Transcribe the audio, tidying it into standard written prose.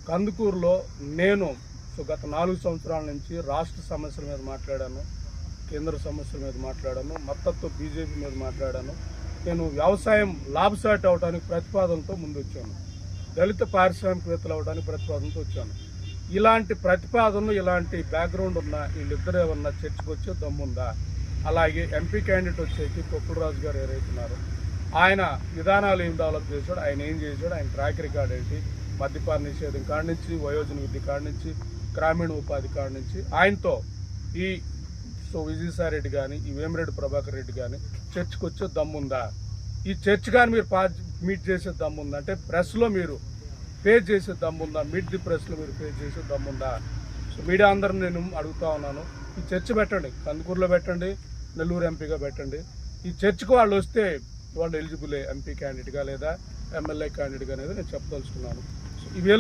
కందుకూరులో నేను గత 4 సంవత్సరాల నుంచి రాష్ట్ర సమస్యల మీద మాట్లాడాను, కేంద్ర సమస్యల మీద మాట్లాడాను, మద్దతు బీజేపీ మీద మాట్లాడాను. నేను వ్యవసాయం లాభసాటి అవడానికి ప్రతిపాదనతో ముందు వచ్చాను, దళిత పారిశ్రామికవేత్తలు అవడానికి ప్రతిపాదనతో వచ్చాను. ఇలాంటి ప్రతిపాదనలు, ఇలాంటి బ్యాక్గ్రౌండ్ ఉన్న వీళ్ళిద్దరు ఏమన్నా చర్చకు వచ్చే దమ్ముందా? అలాగే ఎంపీ క్యాండిడేట్ వచ్చేకి కొప్పులరాజు గారు ఎవరైతున్నారో ఆయన విధానాలు ఏం డెవలప్ చేశాడు, ఆయన ఏం చేశాడు, ఆయన ట్రాక్ రికార్డ్ ఏంటి, మద్యపాన నిషేధం కాడి నుంచి, వయోజన విద్య కాడి నుంచి, గ్రామీణ ఉపాధి కాడి నుంచి ఆయనతో ఈ విజయసాయిరెడ్డి కానీ, ఈ వేమిరెడ్డి ప్రభాకర్ రెడ్డి కానీ చర్చకు వచ్చే దమ్ముందా? ఈ చర్చ కానీ మీరు మీట్ చేసే దమ్ముందా? అంటే ప్రెస్లో మీరు ఫేస్ చేసే దమ్ముందా? మీట్ ది ప్రెస్లో మీరు ఫేస్ చేసే దమ్ముందా? మీడియా అందరిని నేను అడుగుతా ఉన్నాను, ఈ చర్చ పెట్టండి, కందుకూరులో పెట్టండి, నెల్లూరు ఎంపీగా పెట్టండి. ఈ చర్చకు వాళ్ళు వస్తే వాళ్ళు ఎలిజిబుల్ ఎంపీ క్యాండిడేట్గా లేదా ఎమ్మెల్యే క్యాండిడేట్గా అనేది నేను చెప్పదలుచుకున్నాను. ఇవేళ